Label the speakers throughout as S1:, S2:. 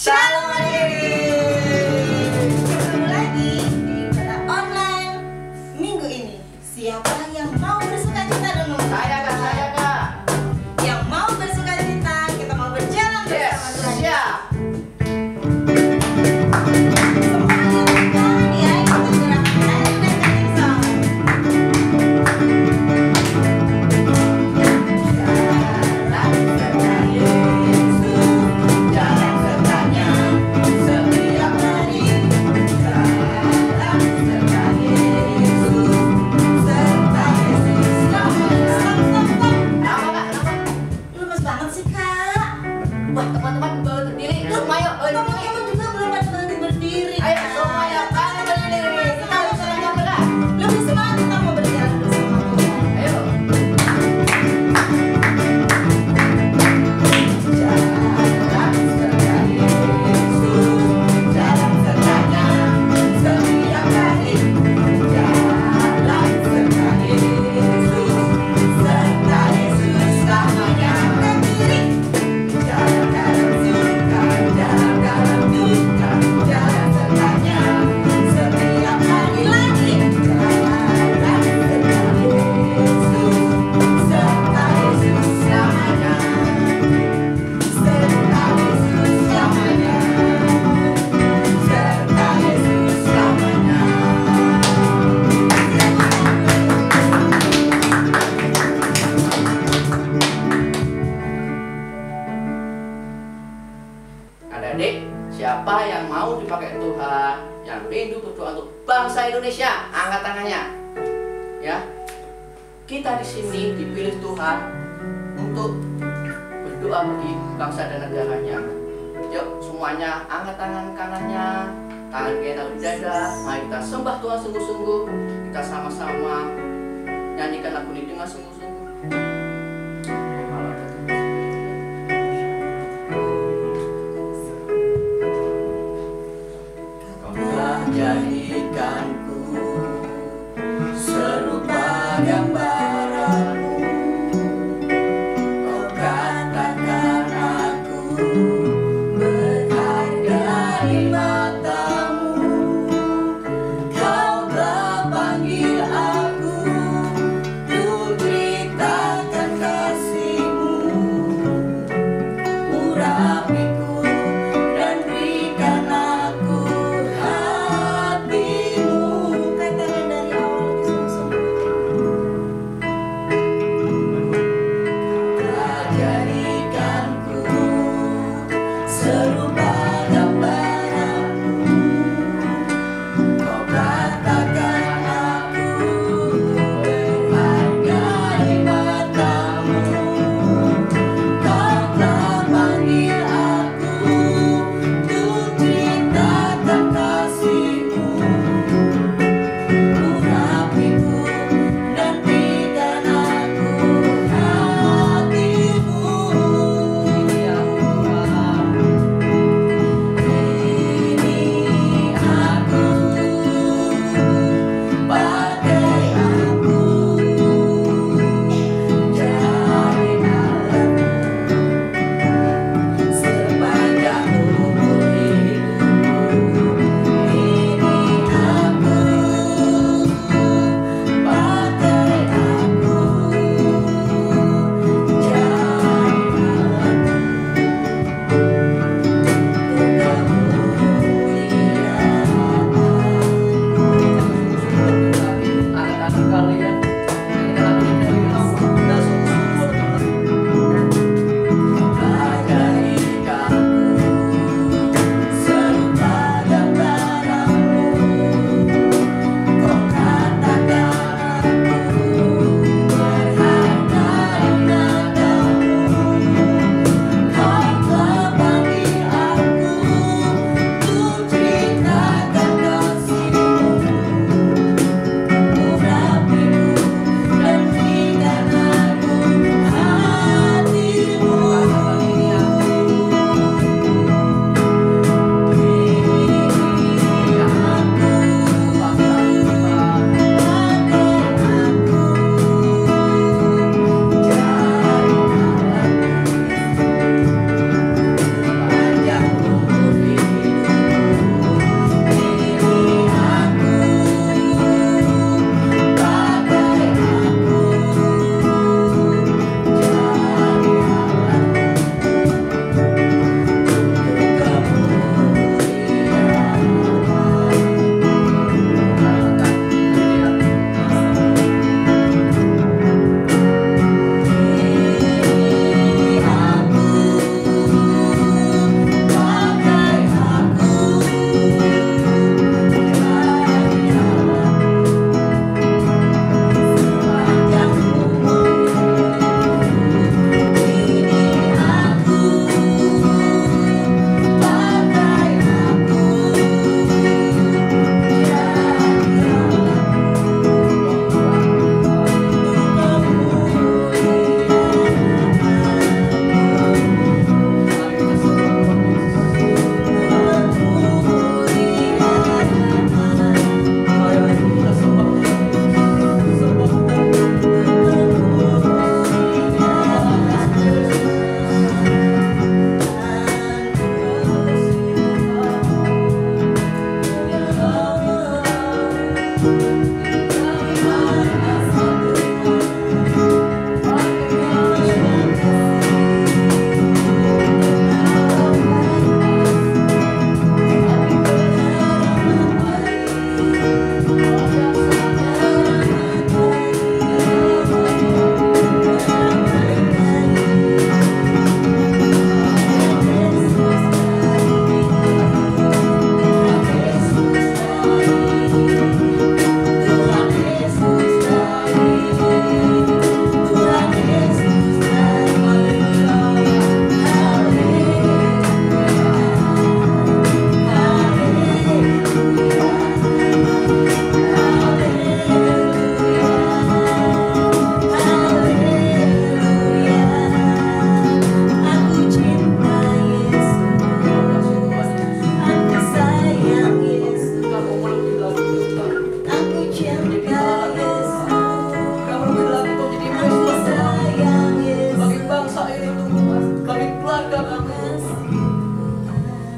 S1: Shalom adik-adik. Ketemu lagi di ibadah online minggu ini. Siapa yang mau bersukacita dengan
S2: Saya kak.
S1: Yang mau bersukacita, kita mau berjalan bersama Tuhan.
S2: Siap.
S1: Semangat ya, kita gerakan naik dan kencang.
S2: Jalan serta Yesus, jalan sertanya setiap hari. Jalan serta Yesus, serta Yesus selamanya. Kenapa kak?
S1: Lemes banget sih kak.
S2: Wah, teman-teman baru terdiri. Semua yuk,
S1: Teman-teman juga belum pada berdiri.
S2: ayo semua yuk, kan berdiri. Kita harus seragam kak.
S1: Lebih semangat kita mau berjalan bersama Tuhan.
S2: Ayo. Jalan serta Yesus, jalan sertanya setiap hari. Jalan serta Yesus, serta Yesus selamanya. Jalan dalam suka, jalan dalam duka, jalan sertanya setiap hari lagi. Jalan serta Yesus, serta Yesus selamanya. Serta Yesus selamanya. Serta Yesus selamanya. Adik-adik, siapa yang mau dipakai Tuhan, yang rindu berdoa untuk bangsa Indonesia, angkat tangannya. Ya, kita di sini dipilih Tuhan untuk berdoa bagi bangsa dan negaranya. Yuk, semuanya angkat tangan kanannya, tangan kiri taruh di dada. Mari kita sembah Tuhan sungguh-sungguh. Kita sama-sama nyanyikan lagu ini dengan sungguh-sungguh. Kau telah jadikanku serupa gambaranmu. Kau katakan aku berharga di matamu. Kau telah panggil aku putri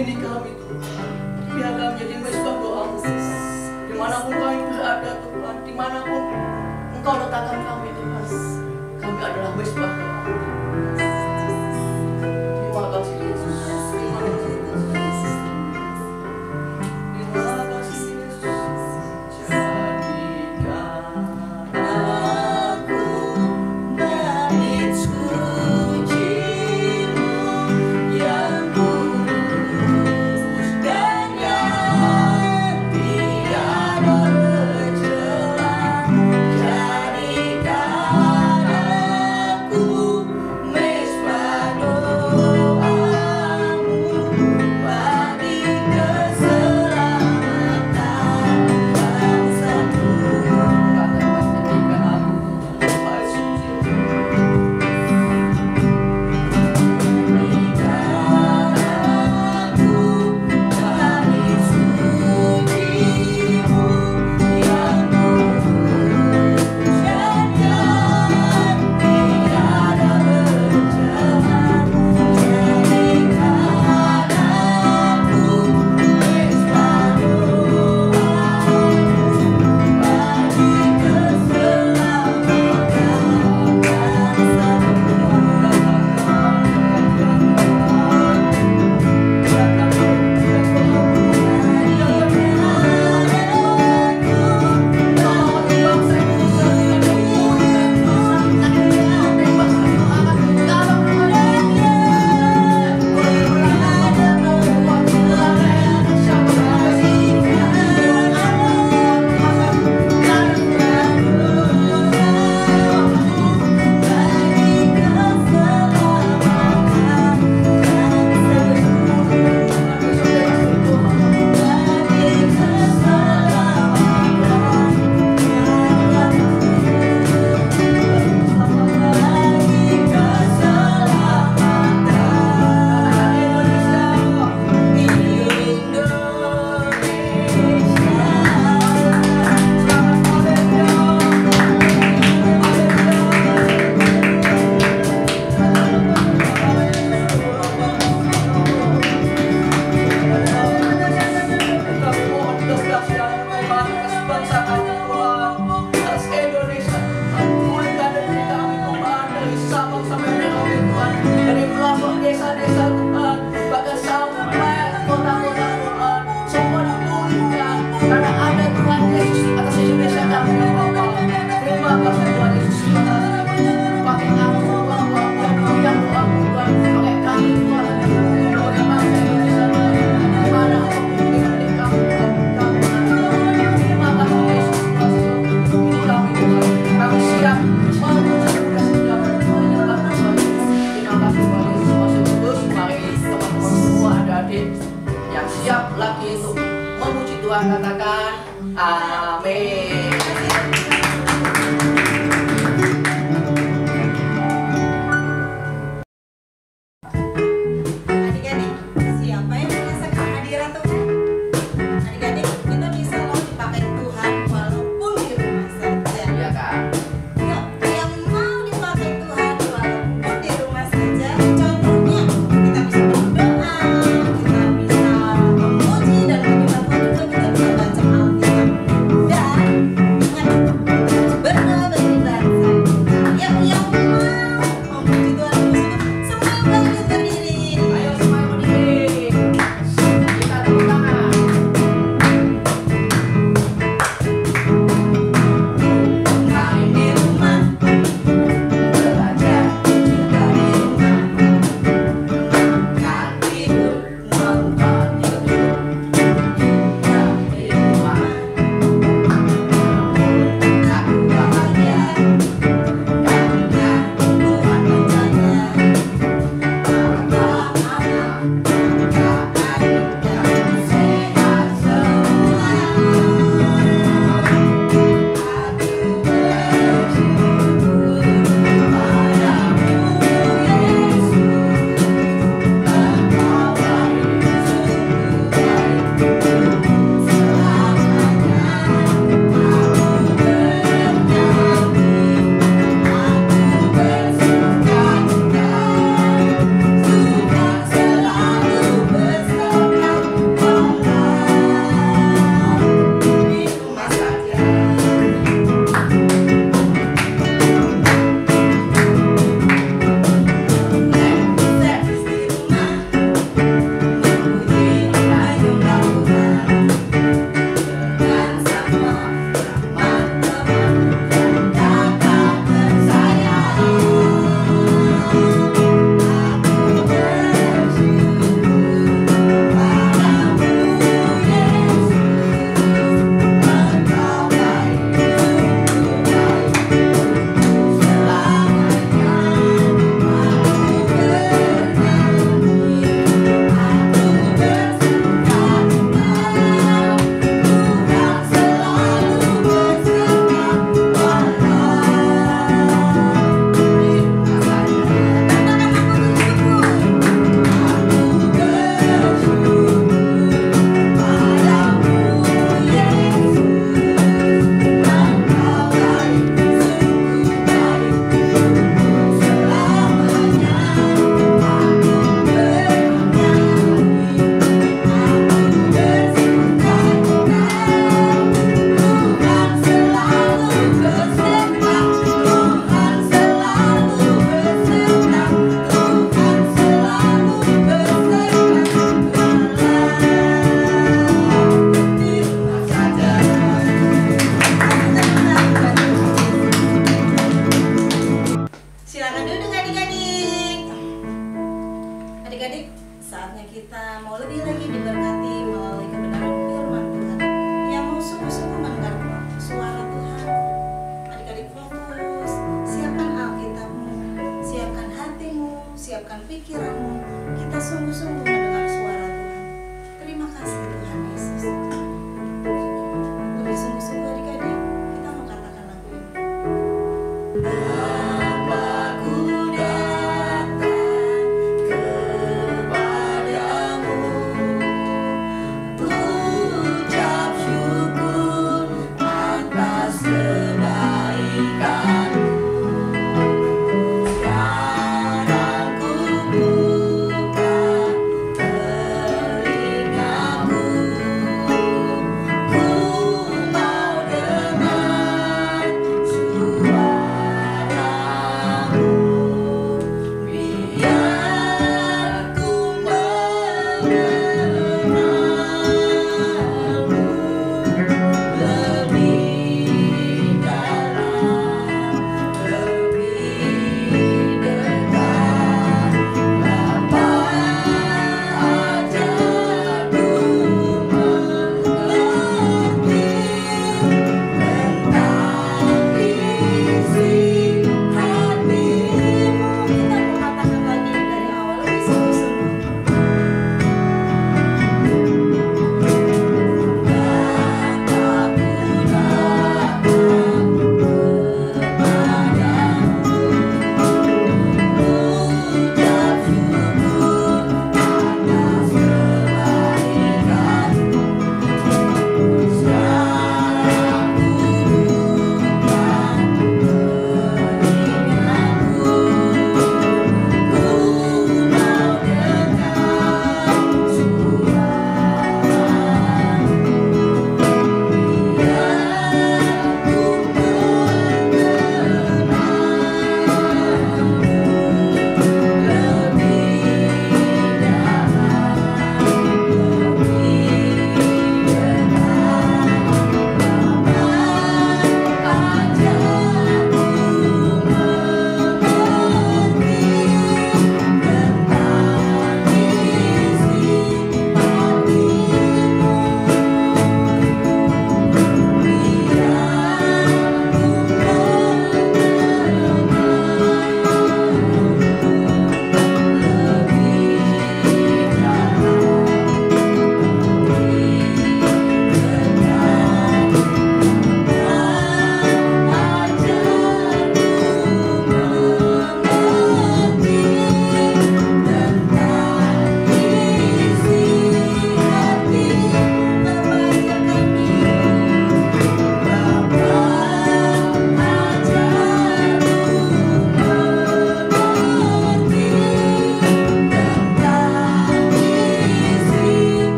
S2: Ini kami Tuhan, biar kami jadi mesbah doa-Mu. Dimanapun kami berada Tuhan, dimanapun Engkau letakkan kami Tuhan, kami adalah mesbah doa. Terima kasih Yesus. Terima kasih Yesus. Terima kasih Yesus. Jadikan
S1: Aku bait suci-Mu yang kudus dan yang tiada bercela. Jadikan aku mesbah doa-Mu bagi keselamatan bangsa-Ku.
S2: Yang siap lagi untuk memuji Tuhan, katakan amin.
S1: Adik-adik, siapa yang merasakan kehadiran Tuhan? Adik-adik, kita bisa loh dipakai Tuhan walaupun di rumah saja.
S2: Iya kan?
S1: Yuk, yang mau dipakai Tuhan walaupun di rumah saja. Contohnya, kita bisa berdoa, kita bisa memuji dan bagi Tuhan juga kita bisa baca Alkitab. Dan ingat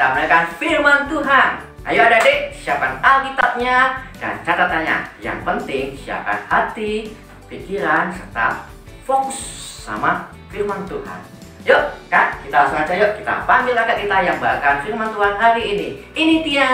S2: kita mendengarkan firman Tuhan. Ayo adik-adik, siapkan Alkitabnya dan catatannya. Yang penting siapkan hati, pikiran, serta fokus sama firman Tuhan. Yuk Kak, kita langsung aja yuk. Kita panggil kakak kita yang bawakan firman Tuhan hari ini. Ini dia.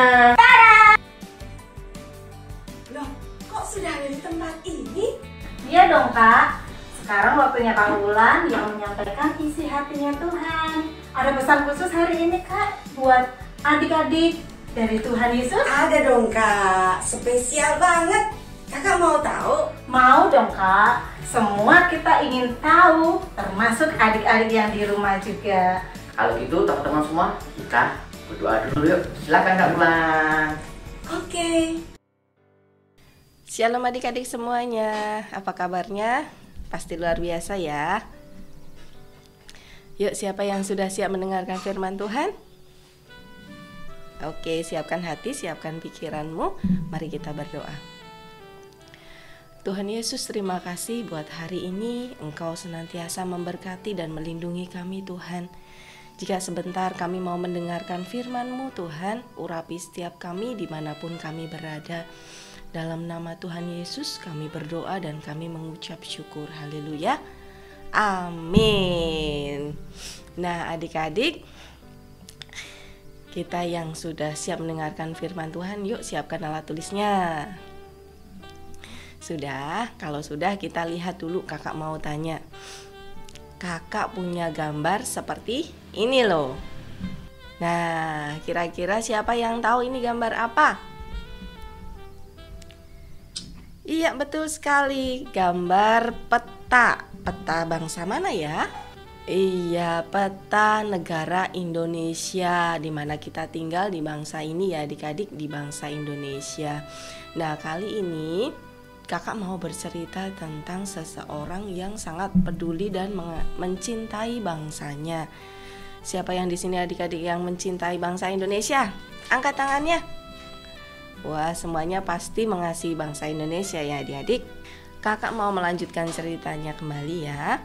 S1: Loh, kok sudah ada di tempat ini?
S3: Iya dong Kak, sekarang waktunya Kak Wulan yang menyampaikan isi hatinya Tuhan. Ada pesan khusus hari ini Kak buat adik-adik dari Tuhan Yesus?
S1: Ada dong Kak, spesial banget. Kakak mau tahu?
S3: Mau dong Kak, semua kita ingin tahu, termasuk adik-adik yang di rumah juga.
S2: Kalau gitu teman-teman semua, kita berdoa dulu yuk. Silakan Kak Bulan.
S1: Oke.
S4: Shalom adik-adik semuanya, apa kabarnya? Pasti luar biasa ya. Yuk, siapa yang sudah siap mendengarkan firman Tuhan? Oke, siapkan hati, siapkan pikiranmu. Mari kita berdoa. Tuhan Yesus, terima kasih buat hari ini. Engkau senantiasa memberkati dan melindungi kami Tuhan. Jika sebentar kami mau mendengarkan firman-Mu Tuhan, urapi setiap kami dimanapun kami berada. Dalam nama Tuhan Yesus kami berdoa dan kami mengucap syukur. Haleluya. Amin. Nah adik-adik, kita yang sudah siap mendengarkan firman Tuhan, yuk siapkan alat tulisnya. Sudah? Kalau sudah kita lihat dulu. Kakak mau tanya, kakak punya gambar seperti ini loh. Nah, kira-kira siapa yang tahu ini gambar apa? Iya, betul sekali. Gambar peta. Peta bangsa mana ya? Iya, peta negara Indonesia, di mana kita tinggal di bangsa ini ya adik-adik, di bangsa Indonesia. Nah, kali ini kakak mau bercerita tentang seseorang yang sangat peduli dan mencintai bangsanya. Siapa yang di sini adik-adik yang mencintai bangsa Indonesia? Angkat tangannya. Wah, semuanya pasti mengasihi bangsa Indonesia ya adik-adik. Kakak mau melanjutkan ceritanya kembali ya.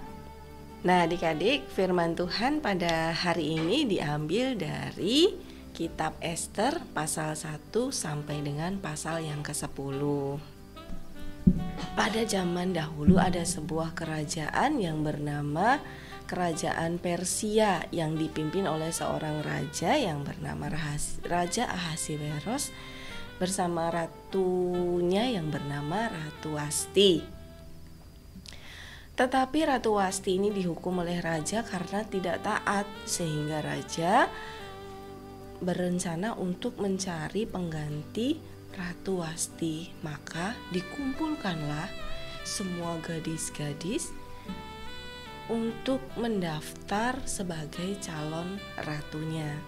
S4: Nah adik-adik, firman Tuhan pada hari ini diambil dari kitab Ester pasal 1 sampai dengan pasal yang ke-10. Pada zaman dahulu ada sebuah kerajaan yang bernama Kerajaan Persia yang dipimpin oleh seorang raja yang bernama Raja Ahasiweros bersama ratunya yang bernama Ratu Wasti. Tetapi Ratu Wasti ini dihukum oleh raja karena tidak taat, sehingga raja berencana untuk mencari pengganti Ratu Wasti. Maka dikumpulkanlah semua gadis-gadis untuk mendaftar sebagai calon ratunya.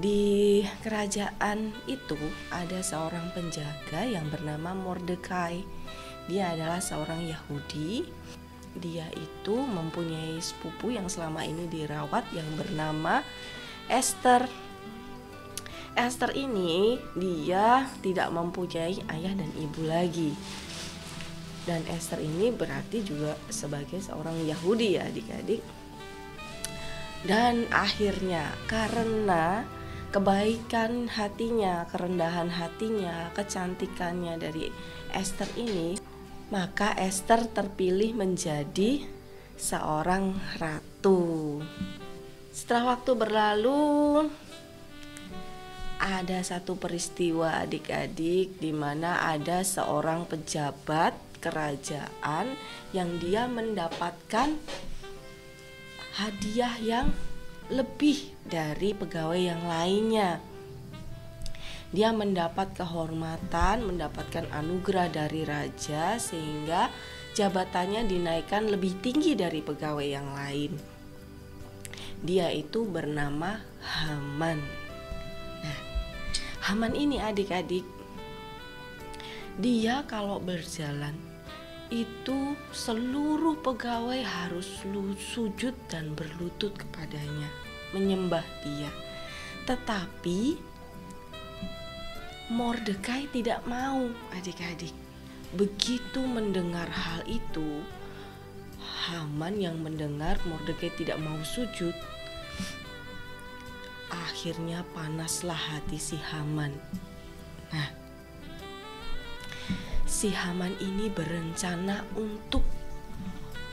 S4: Di kerajaan itu ada seorang penjaga yang bernama Mordekai. Dia adalah seorang Yahudi. Dia itu mempunyai sepupu yang selama ini dirawat yang bernama Ester. Ester ini dia tidak mempunyai ayah dan ibu lagi. Dan Ester ini berarti juga sebagai seorang Yahudi ya adik-adik. Dan akhirnya karena kebaikan hatinya, kerendahan hatinya, kecantikannya dari Ester ini, maka Ester terpilih menjadi seorang ratu. Setelah waktu berlalu, ada satu peristiwa adik-adik di mana ada seorang pejabat kerajaan yang dia mendapatkan hadiah yang lebih dari pegawai yang lainnya. Dia mendapat kehormatan, mendapatkan anugerah dari raja sehingga jabatannya dinaikkan lebih tinggi dari pegawai yang lain. Dia itu bernama Haman. Nah, Haman ini adik-adik, dia kalau berjalan itu seluruh pegawai harus sujud dan berlutut kepadanya, menyembah dia. Tetapi Mordekai tidak mau adik-adik. Begitu mendengar hal itu, Haman yang mendengar Mordekai tidak mau sujud, akhirnya panaslah hati si Haman. Nah, si Haman ini berencana untuk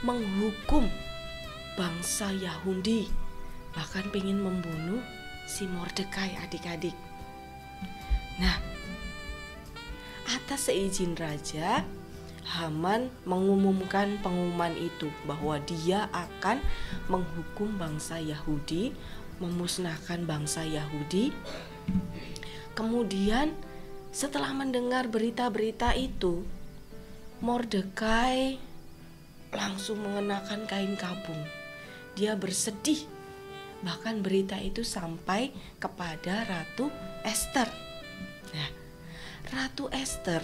S4: menghukum bangsa Yahudi, bahkan ingin membunuh si Mordekai adik-adik. Nah, atas seizin raja, Haman mengumumkan pengumuman itu bahwa dia akan menghukum bangsa Yahudi, memusnahkan bangsa Yahudi. Kemudian setelah mendengar berita-berita itu, Mordekai langsung mengenakan kain kabung. Dia bersedih. Bahkan berita itu sampai kepada Ratu Ester. Nah, Ratu Ester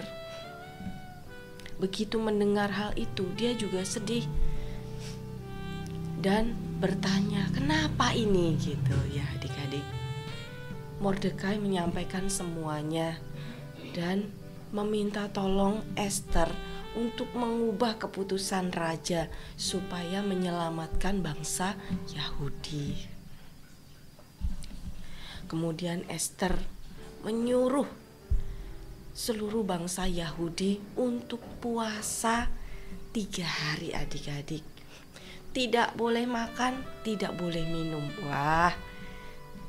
S4: begitu mendengar hal itu, dia juga sedih dan bertanya, kenapa ini gitu ya adik-adik. Mordekai menyampaikan semuanya dan meminta tolong Ester untuk mengubah keputusan raja supaya menyelamatkan bangsa Yahudi. Kemudian Ester menyuruh seluruh bangsa Yahudi untuk puasa 3 hari adik-adik. Tidak boleh makan, tidak boleh minum. Wah,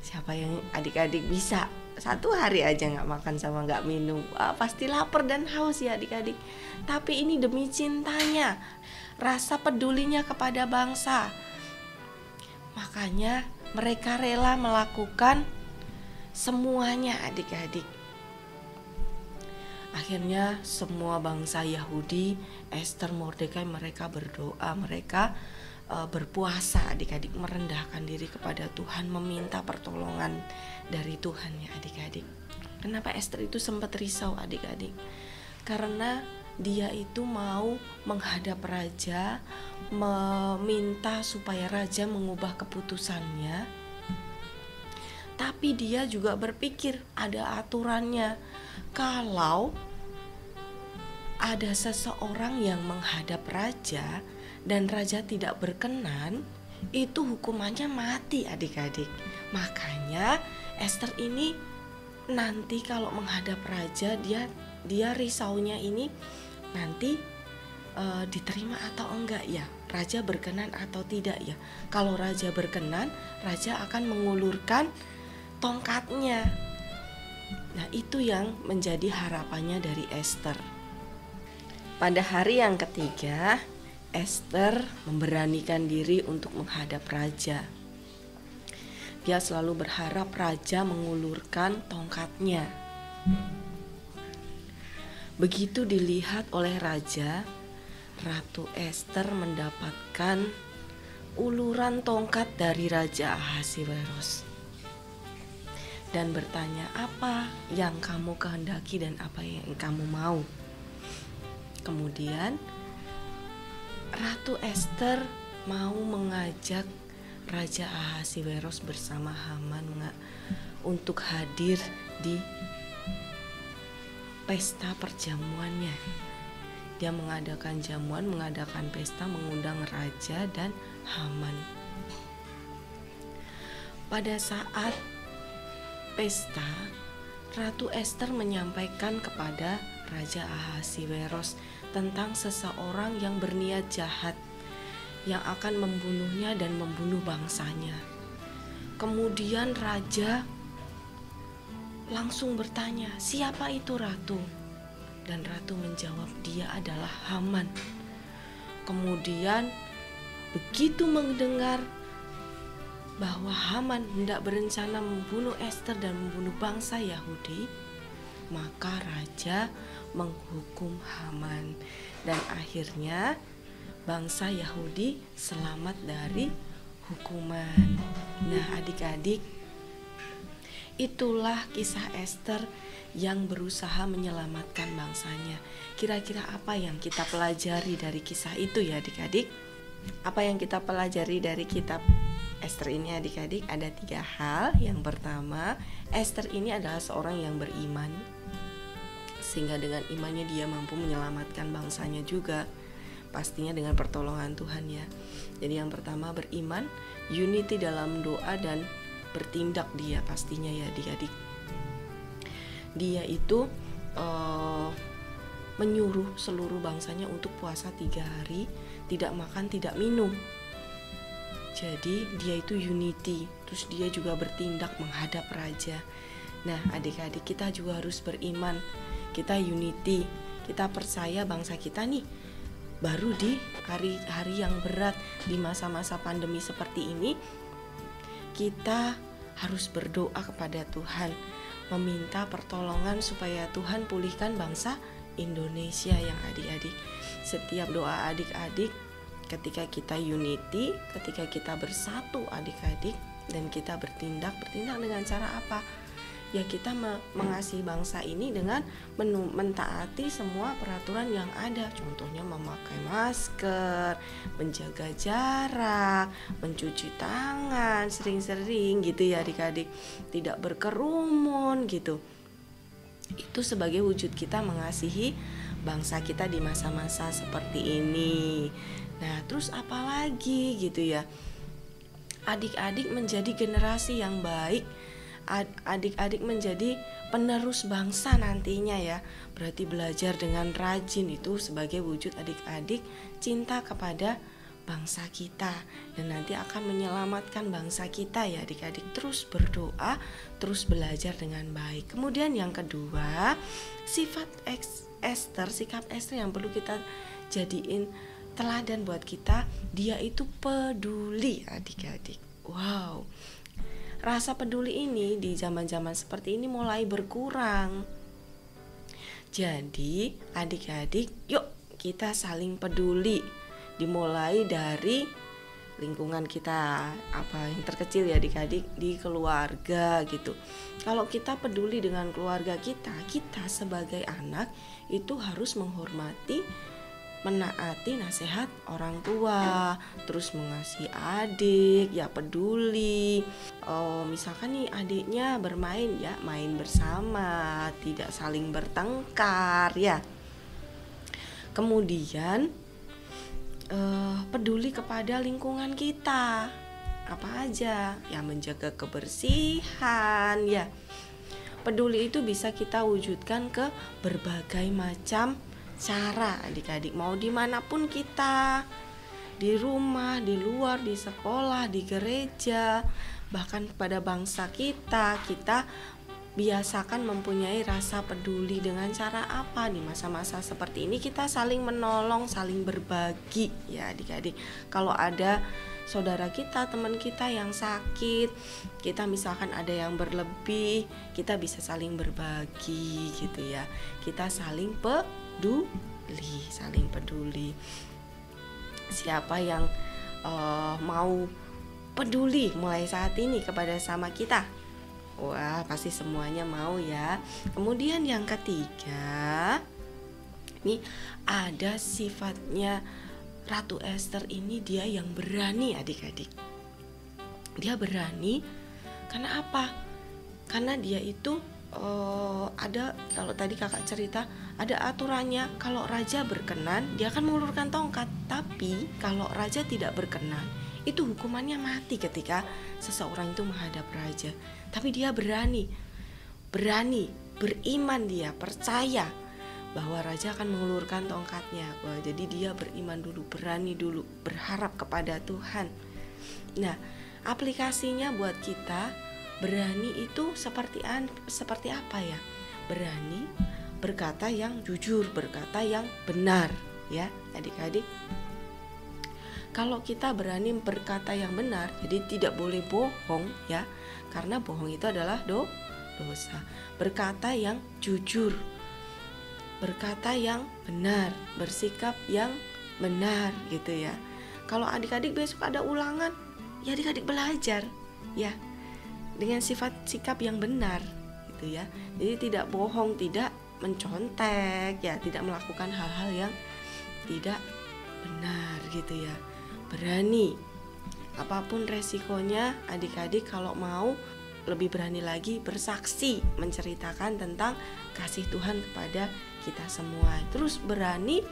S4: siapa yang adik-adik bisa 1 hari aja gak makan sama gak minum? Wah, pasti lapar dan haus ya adik-adik. Tapi ini demi cintanya, rasa pedulinya kepada bangsa. Makanya mereka rela melakukan semuanya adik-adik. Akhirnya semua bangsa Yahudi, Ester, Mordekai, mereka berdoa, mereka berpuasa adik-adik, merendahkan diri kepada Tuhan, meminta pertolongan dari Tuhan ya adik-adik. Kenapa Ester itu sempat risau adik-adik? Karena dia itu mau menghadap raja, meminta supaya raja mengubah keputusannya. Tapi dia juga berpikir ada aturannya. Kalau ada seseorang yang menghadap raja dan raja tidak berkenan, itu hukumannya mati adik-adik. Makanya Ester ini nanti kalau menghadap raja, dia risaunya ini nanti diterima atau enggak ya, raja berkenan atau tidak ya. Kalau raja berkenan, raja akan mengulurkan tongkatnya. Nah, itu yang menjadi harapannya dari Ester. Pada hari yang ketiga, Ester memberanikan diri untuk menghadap raja. Dia selalu berharap raja mengulurkan tongkatnya. Begitu dilihat oleh raja, Ratu Ester mendapatkan uluran tongkat dari Raja Ahasiweros dan bertanya, apa yang kamu kehendaki dan apa yang kamu mau? Kemudian Ratu Ester mau mengajak Raja Ahasiweros bersama Haman untuk hadir di pesta perjamuannya. Dia mengadakan jamuan, mengadakan pesta, mengundang raja dan Haman. Pada saat pesta, Ratu Ester menyampaikan kepada Raja Ahasiweros tentang seseorang yang berniat jahat yang akan membunuhnya dan membunuh bangsanya. Kemudian raja langsung bertanya, siapa itu ratu? Dan ratu menjawab, dia adalah Haman. Kemudian begitu mendengar bahwa Haman hendak berencana membunuh Ester dan membunuh bangsa Yahudi, maka raja menghukum Haman dan akhirnya bangsa Yahudi selamat dari hukuman. Nah adik-adik, itulah kisah Ester yang berusaha menyelamatkan bangsanya. Kira-kira apa yang kita pelajari dari kisah itu ya adik-adik? Apa yang kita pelajari dari kitab Ester ini adik-adik? Ada 3 hal. Yang pertama, Ester ini adalah seorang yang beriman, sehingga dengan imannya dia mampu menyelamatkan bangsanya juga, pastinya dengan pertolongan Tuhan ya. Jadi yang pertama beriman, unity dalam doa dan bertindak dia pastinya ya adik-adik. Dia itu menyuruh seluruh bangsanya untuk puasa 3 hari, tidak makan, tidak minum. Jadi dia itu unity, terus dia juga bertindak menghadap raja. Nah adik-adik, kita juga harus beriman, kita unity, kita percaya bangsa kita nih baru di hari-hari yang berat, di masa-masa pandemi seperti ini, kita harus berdoa kepada Tuhan, meminta pertolongan supaya Tuhan pulihkan bangsa Indonesia yang adik-adik. Setiap doa adik-adik, ketika kita unity, ketika kita bersatu adik-adik, dan kita bertindak dengan cara apa? Ya kita mengasihi bangsa ini dengan mentaati semua peraturan yang ada. Contohnya memakai masker, menjaga jarak, mencuci tangan sering-sering gitu ya adik-adik, tidak berkerumun gitu. Itu sebagai wujud kita mengasihi bangsa kita di masa-masa seperti ini. Nah terus apa lagi gitu ya, adik-adik menjadi generasi yang baik, adik-adik menjadi penerus bangsa nantinya ya. Berarti belajar dengan rajin itu sebagai wujud adik-adik cinta kepada bangsa kita, dan nanti akan menyelamatkan bangsa kita ya adik-adik. Terus berdoa, terus belajar dengan baik. Kemudian yang kedua, sifat Esther, sikap Esther yang perlu kita jadiin teladan buat kita, dia itu peduli adik-adik. Wow, rasa peduli ini di zaman-zaman seperti ini mulai berkurang. Jadi adik-adik, yuk kita saling peduli. Dimulai dari lingkungan kita, apa yang terkecil ya adik-adik, di keluarga gitu. Kalau kita peduli dengan keluarga kita sebagai anak itu harus menghormati, menaati nasihat orang tua, terus mengasihi adik, ya peduli. Misalkan nih adiknya bermain, ya main bersama, tidak saling bertengkar ya. Kemudian peduli kepada lingkungan kita, apa aja ya, menjaga kebersihan ya. Peduli itu bisa kita wujudkan ke berbagai macam cara adik-adik, mau dimanapun kita, di rumah, di luar, di sekolah, di gereja, bahkan pada bangsa kita biasakan mempunyai rasa peduli. Dengan cara apa? Di masa-masa seperti ini kita saling menolong, saling berbagi ya adik-adik. Kalau ada saudara kita, teman kita yang sakit, kita misalkan ada yang berlebih, kita bisa saling berbagi gitu ya. Kita saling peduli. Siapa yang mau peduli mulai saat ini kepada sama kita? Wah, pasti semuanya mau ya. Kemudian yang ketiga, ini ada sifatnya Ratu Esther ini, dia yang berani adik-adik. Dia berani karena apa? Karena dia itu ada, kalau tadi kakak cerita, ada aturannya. Kalau raja berkenan, dia akan mengulurkan tongkat. Tapi kalau raja tidak berkenan, itu hukumannya mati ketika seseorang itu menghadap raja. Tapi dia berani, beriman, dia percaya bahwa raja akan mengulurkan tongkatnya. Wah, jadi dia beriman dulu, berani dulu, berharap kepada Tuhan. Nah, aplikasinya buat kita, berani itu seperti apa ya? Berani berkata yang jujur, berkata yang benar ya adik-adik. Kalau kita berani berkata yang benar, jadi tidak boleh bohong ya, karena bohong itu adalah dosa. Berkata yang jujur, berkata yang benar, bersikap yang benar gitu ya. Kalau adik-adik besok ada ulangan, ya adik-adik belajar ya dengan sifat sikap yang benar gitu ya. Jadi tidak bohong, tidak mencontek ya, tidak melakukan hal-hal yang tidak benar gitu ya. Berani apapun resikonya adik-adik, kalau mau lebih berani lagi bersaksi, menceritakan tentang kasih Tuhan kepada kita semua. Terus berani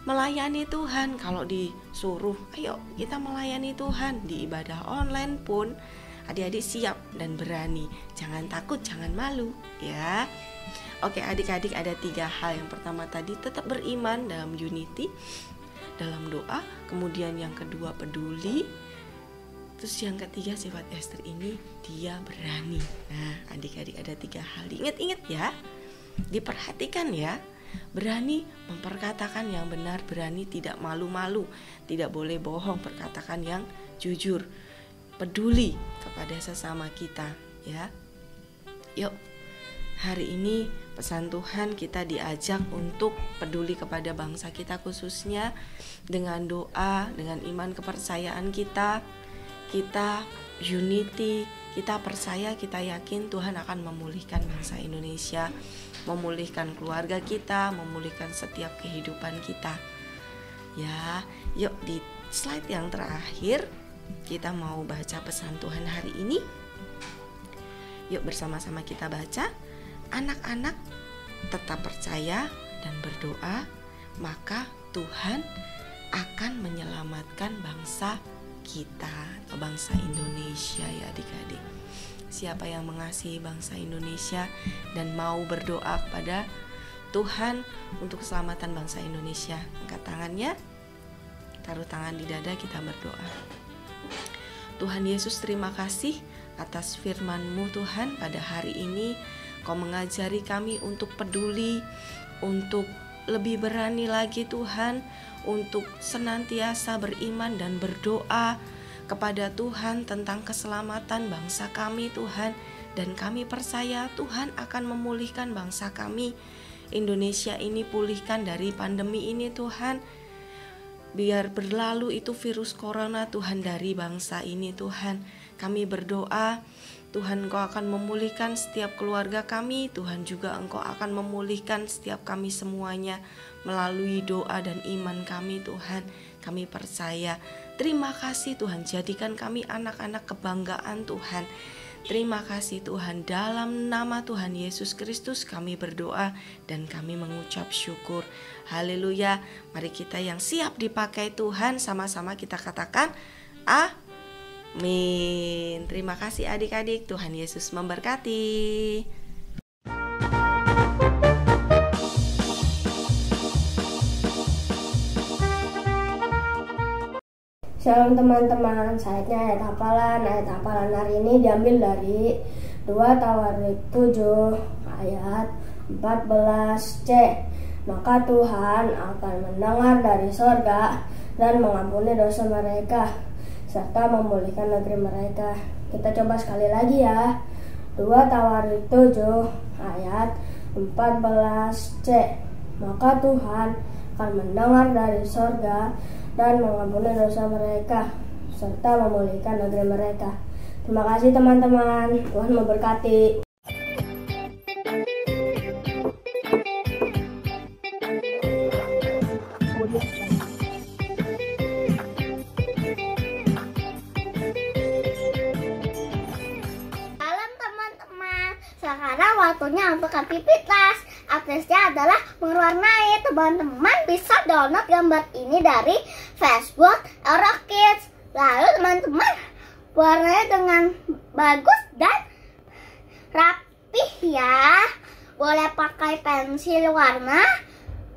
S4: melayani Tuhan. Kalau disuruh ayo kita melayani Tuhan di ibadah online pun Adik-adik siap dan berani. Jangan takut, jangan malu ya. Oke adik-adik, ada 3 hal. Yang pertama tadi tetap beriman dalam unity, dalam doa. Kemudian yang kedua peduli. Terus yang ketiga sifat Esther ini dia berani. Nah adik-adik ada 3 hal. Ingat-ingat ya, diperhatikan ya. Berani memperkatakan yang benar, berani tidak malu-malu, tidak boleh bohong, perkatakan yang jujur, peduli kepada sesama kita ya. Yuk, hari ini pesan Tuhan kita diajak untuk peduli kepada bangsa kita, khususnya dengan doa, dengan iman kepercayaan kita unity, kita percaya, kita yakin Tuhan akan memulihkan bangsa Indonesia, memulihkan keluarga kita, memulihkan setiap kehidupan kita. Ya, yuk di slide yang terakhir kita mau baca pesan Tuhan hari ini. Yuk bersama-sama kita baca. Anak-anak tetap percaya dan berdoa, maka Tuhan akan menyelamatkan bangsa kita, bangsa Indonesia ya adik-adik. Siapa yang mengasihi bangsa Indonesia dan mau berdoa kepada Tuhan untuk keselamatan bangsa Indonesia, angkat tangannya, taruh tangan di dada, kita berdoa. Tuhan Yesus, terima kasih atas firman-Mu Tuhan pada hari ini. Kau mengajari kami untuk peduli, untuk lebih berani lagi Tuhan, untuk senantiasa beriman dan berdoa kepada Tuhan tentang keselamatan bangsa kami Tuhan. Dan kami percaya Tuhan akan memulihkan bangsa kami, Indonesia ini, pulihkan dari pandemi ini Tuhan. Biar berlalu itu virus corona Tuhan dari bangsa ini Tuhan. Kami berdoa Tuhan, Engkau akan memulihkan setiap keluarga kami. Tuhan juga Engkau akan memulihkan setiap kami semuanya melalui doa dan iman kami Tuhan. Kami percaya. Terima kasih Tuhan, jadikan kami anak-anak kebanggaan Tuhan. Terima kasih Tuhan, dalam nama Tuhan Yesus Kristus kami berdoa dan kami mengucap syukur. Haleluya. Mari kita yang siap dipakai Tuhan, sama-sama kita katakan amin. Terima kasih adik-adik, Tuhan Yesus memberkati.
S5: Shalom teman-teman, saatnya ayat hafalan. Ayat hafalan hari ini diambil dari 2 Tawarik 7 ayat 14c. Maka Tuhan akan mendengar dari sorga dan mengampuni dosa mereka, serta memulihkan negeri mereka. Kita coba sekali lagi ya. 2 Tawarik 7 ayat 14c. Maka Tuhan akan mendengar dari sorga dan mengampuni dosa mereka, serta memulihkan negeri mereka. Terima kasih teman-teman, Tuhan memberkati.
S6: Salam teman-teman, sekarang waktunya untuk aktivitas. Aktivitasnya adalah mewarnai. Teman-teman bisa download gambar ini dari Facebook Eurokids. Lalu teman-teman warnanya dengan bagus dan rapih ya. Boleh pakai pensil warna,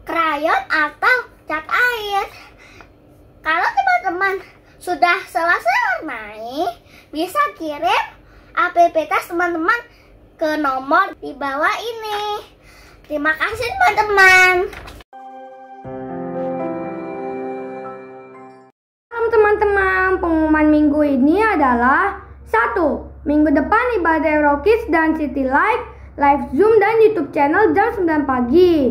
S6: krayon atau cat air. Kalau teman-teman sudah selesai warnai, bisa kirim aktivitas teman-teman ke nomor di bawah ini. Terima kasih teman-teman.
S5: Teman-teman, pengumuman minggu ini adalah 1. Minggu depan ibadah Eurokids dan City Light live Zoom dan YouTube channel jam 9 pagi.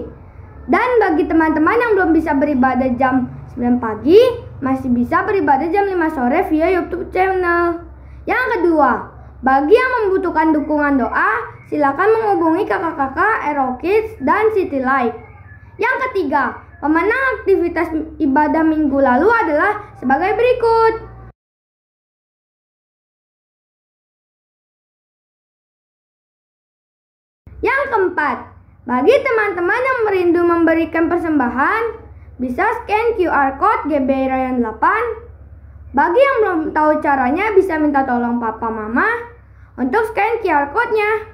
S5: Dan bagi teman-teman yang belum bisa beribadah jam 9 pagi, masih bisa beribadah jam 5 sore via YouTube channel. Yang kedua, bagi yang membutuhkan dukungan doa, silakan menghubungi kakak-kakak Eurokids dan City Light. Yang ketiga, pemenang aktivitas ibadah minggu lalu adalah sebagai berikut. Yang keempat, bagi teman-teman yang merindu memberikan persembahan, bisa scan QR Code GBI Rayon 8, Bagi yang belum tahu caranya, bisa minta tolong papa mama untuk scan QR code-nya.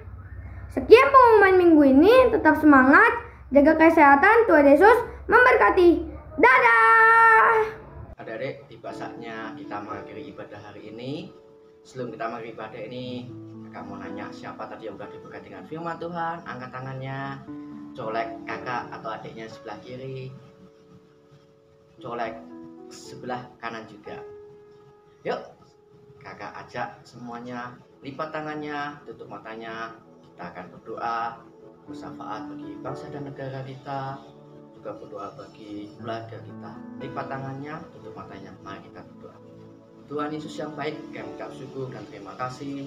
S5: Sekian pengumuman minggu ini, tetap semangat, jaga kesehatan, Tuhan Yesus memberkati. Dadah!
S2: Adik-adik, tiba saatnya kita mengakhiri ibadah hari ini. Sebelum kita mengakhiri ibadah ini, kakak mau nanya siapa tadi yang udah diberkati dengan firman Tuhan, angkat tangannya, colek kakak atau adiknya sebelah kiri, colek sebelah kanan juga. Yuk, kakak ajak semuanya lipat tangannya, tutup matanya. Kita akan berdoa bersyafaat bagi bangsa dan negara kita, juga berdoa bagi keluarga kita. Lipat tangannya, tutup matanya. Mari kita berdoa. Tuhan Yesus yang baik, kami ucap syukur dan terima kasih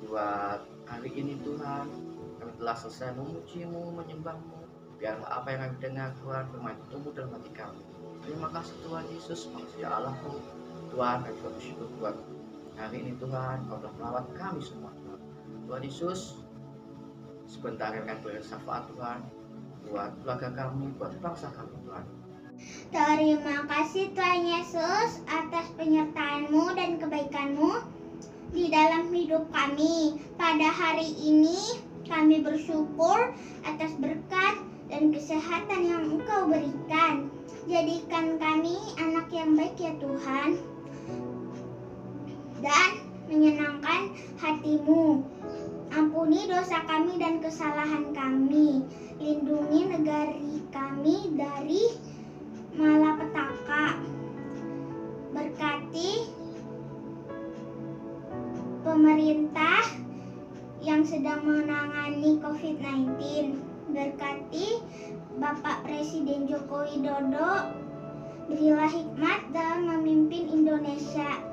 S2: buat hari ini Tuhan. Kami telah selesai memuji-Mu, menyembah-Mu. Biarlah apa yang kami dengar Tuhan bermain tumbuh dalam hati kami. Terima kasih Tuhan Yesus, makasih ya Allahku. Tuhan, kami juga bersyukur buat hari ini Tuhan, Kau telah melawat kami semua Tuhan. Tuhan Yesus, sebentar akan bersyafaat Tuhan buat keluarga kami, buat bangsa kami Tuhan.
S6: Terima kasih Tuhan Yesus atas penyertaan-Mu dan kebaikan-Mu di dalam hidup kami. Pada hari ini kami bersyukur atas berkat dan kesehatan yang Engkau berikan. Jadikan kami anak yang baik ya Tuhan, dan menyenangkan hati-Mu. Ampuni dosa kami dan kesalahan kami. Lindungi negari kami dari malapetaka. Berkati pemerintah yang sedang menangani COVID-19. Berkati Bapak Presiden Joko Widodo. Berilah hikmat dalam memimpin Indonesia.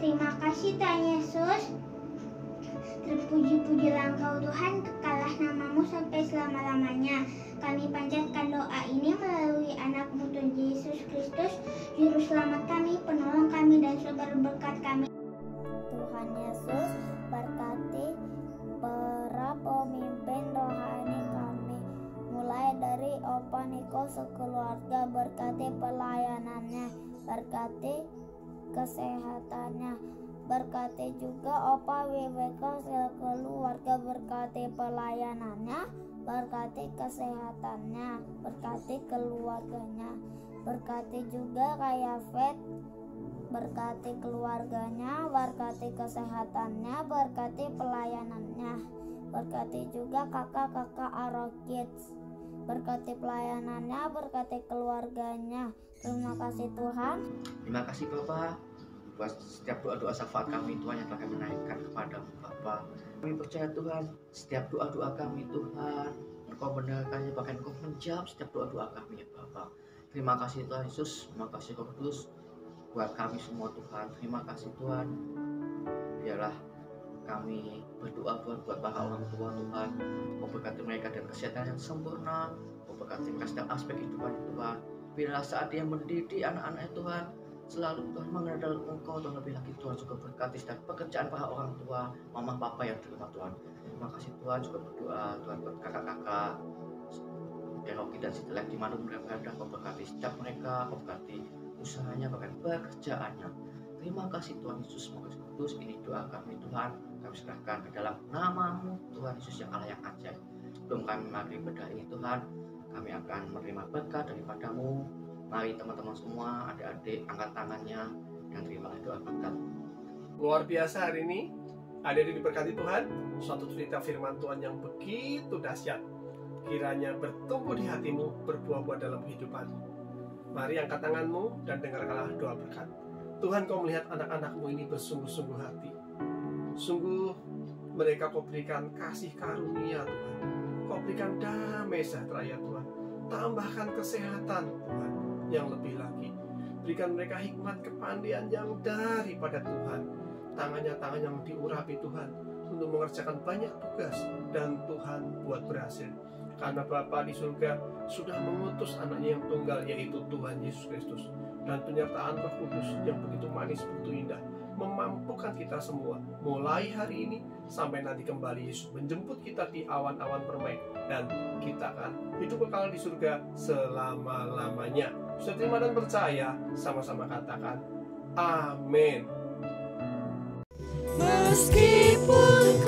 S6: Terima kasih Tuhan Yesus. Terpuji-pujilah Engkau Tuhan, kekalah nama-Mu sampai selama-lamanya. Kami panjatkan doa ini melalui anak-Mu Tuhan Yesus Kristus, Juru Selamat kami, penolong kami, dan sumber berkat kami.
S7: Tuhan Yesus berkati para pemimpin rohani kami, mulai dari Opa Niko sekeluarga, berkati pelayanannya, berkati kesehatannya, berkati juga Opa Wiweko sekeluarga, berkati pelayanannya, berkati kesehatannya, berkati keluarganya, berkati juga Kak Fet, berkati keluarganya, berkati kesehatannya, berkati pelayanannya, berkati juga kakak-kakak Arokids, berkati pelayanannya, berkati keluarganya. Terima kasih Tuhan.
S2: Terima kasih Bapak buat setiap doa-doa syafaat kami Tuhan yang telah kami naikkan kepadamu Bapak. Kami percaya Tuhan, setiap doa-doa kami Tuhan, Engkau mendengarkannya, bahkan Engkau menjawab setiap doa-doa kami ya Bapak. Terima kasih Tuhan Yesus, terima kasih Roh Kudus buat kami semua Tuhan. Terima kasih Tuhan. Biarlah kami berdoa Tuhan buat para orang tua Tuhan. Kau berkati mereka dan kesehatan yang sempurna. Kau berkati mereka setiap aspek kehidupan Tuhan. Biarlah saat dia mendidik anak-anaknya Tuhan, selalu Tuhan mengenal Engkau. Tuhan lebih lagi Tuhan juga berkati setiap pekerjaan para orang tua, mama papa yang di rumah Tuhan. Terima kasih Tuhan, juga berdoa Tuhan buat kakak-kakak Eroki dan Sitilek di mana mereka berada. Kau berkati setiap mereka, kau berkati usahanya, bahkan pekerjaannya. Terima kasih Tuhan Yesus, semoga Kudus ini doa kami Tuhan. Kami serahkan ke dalam nama-Mu Tuhan Yesus yang Allah yang ajaib. Sebelum kami mengakhiri ibadah ini Tuhan, kami akan menerima berkat daripada-Mu. Mari teman-teman semua, adik-adik angkat tangannya dan terimalah doa berkat.
S8: Luar biasa hari ini, adik-adik diberkati Tuhan. Suatu cerita firman Tuhan yang begitu dahsyat, kiranya bertumbuh di hatimu, berbuah-buah dalam kehidupanmu. Mari angkat tanganmu dan dengarkanlah doa berkat. Tuhan, Kau melihat anak-anak-Mu ini bersungguh-sungguh hati. Sungguh mereka Kau berikan kasih karunia Tuhan. Kau berikan damai sejahtera ya Tuhan. Tambahkan kesehatan Tuhan yang lebih lagi. Berikan mereka hikmat kepandaian yang daripada Tuhan. Tangan yang diurapi Tuhan untuk mengerjakan banyak tugas, dan Tuhan buat berhasil. Karena Bapa di surga sudah mengutus anaknya yang tunggal, yaitu Tuhan Yesus Kristus. Dan penyertaan Roh Kudus yang begitu manis, begitu indah, memampukan kita semua mulai hari ini sampai nanti kembali Yesus menjemput kita di awan-awan permai, dan kita akan hidup kekal di surga selama-lamanya. Bisa terima dan percaya, sama-sama katakan Amin.
S4: Meskipun